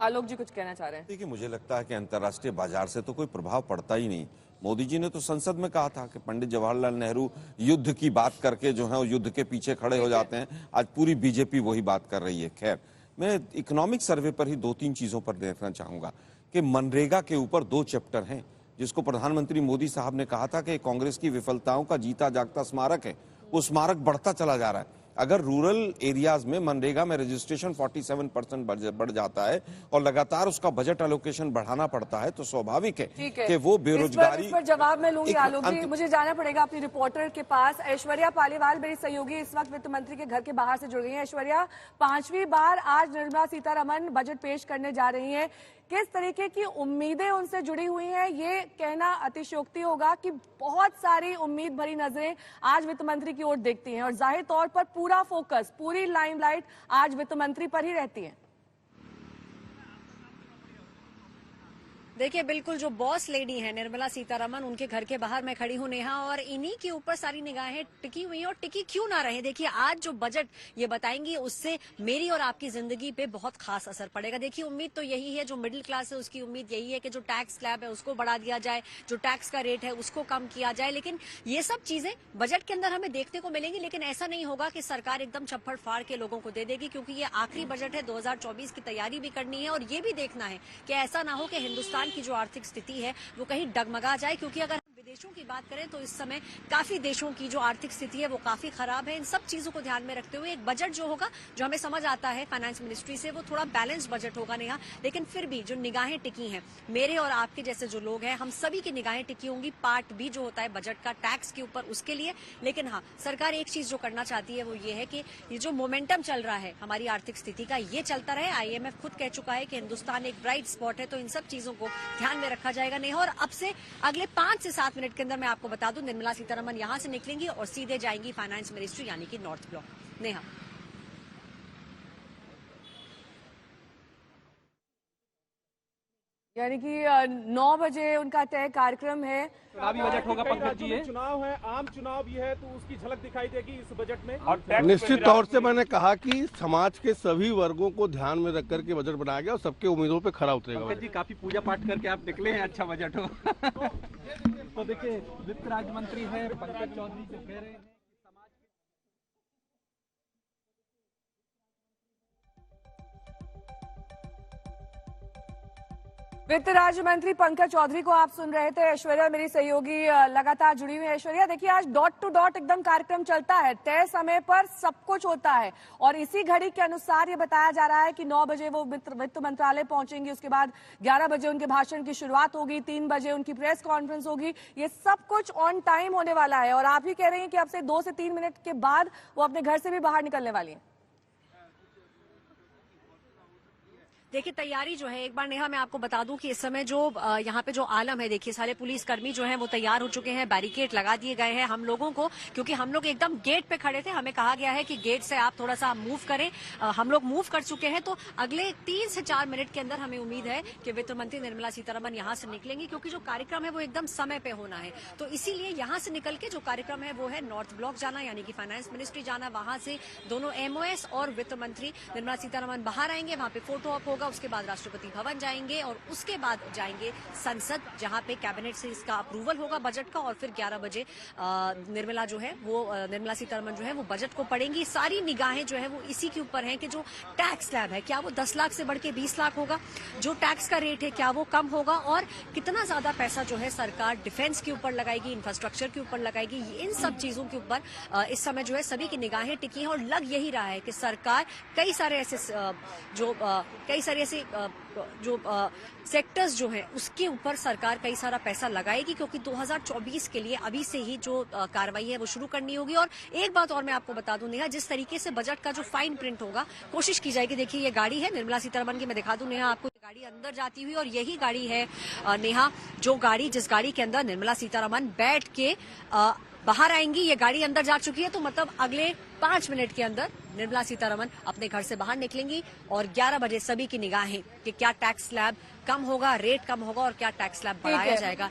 आलोक जी कुछ कहना चाह रहे हैं। देखिए, मुझे लगता है कि अंतर्राष्ट्रीय बाजार से तो कोई प्रभाव पड़ता ही नहीं। मोदी जी ने तो संसद में कहा था कि पंडित जवाहरलाल नेहरू युद्ध की बात करके जो है वो युद्ध के पीछे खड़े हो जाते हैं। आज पूरी बीजेपी वही बात कर रही है। खैर, मैं इकोनॉमिक सर्वे पर ही 2-3 चीजों पर देखना चाहूंगा कि मनरेगा के ऊपर 2 चैप्टर हैं, जिसको प्रधानमंत्री मोदी साहब ने कहा था कि कांग्रेस की विफलताओं का जीता जागता स्मारक है। वो स्मारक बढ़ता चला जा रहा है। अगर रूरल एरियाज में मनरेगा में रजिस्ट्रेशन 47% बढ़ जाता है और लगातार उसका बजट एलोकेशन बढ़ाना पड़ता है, तो स्वाभाविक है कि वो बेरोजगारी। इस पर जवाब मैं लूंगी आलोक जी। मुझे जाना पड़ेगा अपनी रिपोर्टर के पास। ऐश्वर्या पालीवाल मेरी सहयोगी इस वक्त वित्त मंत्री के घर के बाहर से जुड़ गई हैं। ऐश्वर्या, 5वीं बार आज निर्मला सीतारमण बजट पेश करने जा रही हैं। किस तरीके की उम्मीदें उनसे जुड़ी हुई हैं, ये कहना अतिशयोक्ति होगा कि बहुत सारी उम्मीद भरी नजरें आज वित्त मंत्री की ओर देखती हैं और जाहिर तौर पर पूरा फोकस, पूरी लाइमलाइट आज वित्त मंत्री पर ही रहती है। देखिए, बिल्कुल जो बॉस लेडी है निर्मला सीतारमण, उनके घर के बाहर मैं खड़ी हूं नेहा, और इन्हीं के ऊपर सारी निगाहें टिकी हुई हैं और टिकी क्यों ना रहे। देखिए, आज जो बजट ये बताएंगी उससे मेरी और आपकी जिंदगी पे बहुत खास असर पड़ेगा। देखिए, उम्मीद तो यही है, जो मिडिल क्लास है उसकी उम्मीद यही है कि जो टैक्स स्लैब है उसको बढ़ा दिया जाए, जो टैक्स का रेट है उसको कम किया जाए। लेकिन ये सब चीजें बजट के अंदर हमें देखने को मिलेंगी, लेकिन ऐसा नहीं होगा कि सरकार एकदम छप्पड़ फाड़ के लोगों को दे देगी, क्योंकि ये आखिरी बजट है। 2024 की तैयारी भी करनी है और ये भी देखना है कि ऐसा ना हो कि हिंदुस्तान की जो आर्थिक स्थिति है वो कहीं डगमगा जाए, क्योंकि अगर विदेशों की बात करें तो इस समय काफी देशों की जो आर्थिक स्थिति है वो काफी खराब है। इन सब चीजों को ध्यान में रखते हुए एक बजट जो होगा, जो हमें समझ आता है फाइनेंस मिनिस्ट्री से, वो थोड़ा बैलेंस बजट होगा नेहा। लेकिन फिर भी जो निगाहें टिकी हैं, मेरे और आपके जैसे जो लोग हैं, हम सभी की निगाहें टिकी होंगी पार्ट बी जो होता है बजट का, टैक्स के ऊपर, उसके लिए। लेकिन हाँ, सरकार एक चीज जो करना चाहती है वो ये है कि ये जो मोमेंटम चल रहा है हमारी आर्थिक स्थिति का, ये चलता रहे। IMF खुद कह चुका है कि हिंदुस्तान एक ब्राइट स्पॉट है, तो इन सब चीजों को ध्यान में रखा जाएगा नेहा। और अब से अगले 5 से 7 मिनट के अंदर मैं आपको बता दूं, निर्मला सीतारमण यहां से निकलेंगी और सीधे जाएंगी फाइनेंस मिनिस्ट्री यानी कि नॉर्थ ब्लॉक। नेहा, यानी कि 9 बजे उनका तय कार्यक्रम है। चुनावी बजट होगा पंकज जी। चुनाव है, आम चुनाव भी है, तो उसकी झलक दिखाई देगी इस बजट में। निश्चित तौर से मैंने कहा कि समाज के सभी वर्गों को ध्यान में रख करके बजट बनाया गया और सबके उम्मीदों पे खरा उतरेगा। पंकज जी, काफी पूजा पाठ करके आप निकले हैं, अच्छा बजट हो। तो देखिए, वित्त राज्य मंत्री है पंकज चौधरी जो कह रहे हैं वित्त राज्य मंत्री पंकज चौधरी को आप सुन रहे थे। ऐश्वर्या मेरी सहयोगी लगातार जुड़ी हुई है। ऐश्वर्या, देखिए, आज डॉट टू डॉट एकदम कार्यक्रम चलता है, तय समय पर सब कुछ होता है और इसी घड़ी के अनुसार ये बताया जा रहा है कि 9 बजे वो वित्त मंत्रालय पहुंचेंगी। उसके बाद 11 बजे उनके भाषण की शुरुआत होगी, 3 बजे उनकी प्रेस कॉन्फ्रेंस होगी। ये सब कुछ ऑन टाइम होने वाला है और आप ही कह रहे हैं कि अब से 2 से 3 मिनट के बाद वो अपने घर से भी बाहर निकलने वाली है। देखिए, तैयारी जो है, एक बार नेहा मैं आपको बता दूं कि इस समय जो यहाँ पे जो आलम है, देखिए सारे पुलिसकर्मी जो हैं वो तैयार हो चुके हैं, बैरिकेड लगा दिए गए हैं हम लोगों को, क्योंकि हम लोग एकदम गेट पे खड़े थे। हमें कहा गया है कि गेट से आप थोड़ा सा मूव करें। हम लोग मूव कर चुके हैं, तो अगले 3 से 4 मिनट के अंदर हमें उम्मीद है कि वित्त मंत्री निर्मला सीतारमण यहाँ से निकलेंगी, क्योंकि जो कार्यक्रम है वो एकदम समय पे होना है। तो इसीलिए यहाँ से निकल के जो कार्यक्रम है वो है नॉर्थ ब्लॉक जाना, यानी कि फाइनेंस मिनिस्ट्री जाना। वहां से दोनों MOS और वित्त मंत्री निर्मला सीतारमण बाहर आएंगे, वहां पे फोटो ऑप होगा, उसके बाद राष्ट्रपति भवन जाएंगे और उसके बाद जाएंगे संसद, जहां पे कैबिनेट से इसका अप्रूवल होगा बजट का। और फिर 11 बजे निर्मला जो है वो निर्मला सीतारमण जो है वो बजट को पढ़ेंगी। सारी निगाहें जो है वो इसी के ऊपर हैं कि जो टैक्स स्लैब है, क्या वो 10 लाख से बढ़ के 20 लाख होगा, जो टैक्स का रेट है क्या वो कम होगा, और कितना ज्यादा पैसा जो है सरकार डिफेंस के ऊपर लगाएगी, इंफ्रास्ट्रक्चर के ऊपर लगाएगी। इन सब चीजों के ऊपर इस समय जो है सभी की निगाहें टिकी हैं और लग यही रहा है कि सरकार कई सारे ऐसे जो सेक्टर्स जो हैं उसके ऊपर सरकार कई सारा पैसा लगाएगी, क्योंकि 2024 के लिए अभी से ही जो कार्रवाई है वो शुरू करनी होगी। और एक बात और मैं आपको बता दूं नेहा, जिस तरीके से बजट का जो फाइन प्रिंट होगा, कोशिश की जाएगी। देखिए, ये गाड़ी है निर्मला सीतारमण की, मैं दिखा दूं नेहा आपको, गाड़ी अंदर जाती हुई, और यही गाड़ी है नेहा जिस गाड़ी के अंदर निर्मला सीतारमण बैठ के बाहर आएंगी। ये गाड़ी अंदर जा चुकी है, तो मतलब अगले 5 मिनट के अंदर निर्मला सीतारमण अपने घर से बाहर निकलेंगी और 11 बजे सभी की निगाहें कि क्या टैक्स स्लैब कम होगा, रेट कम होगा और क्या टैक्स स्लैब बढ़ाया जाएगा।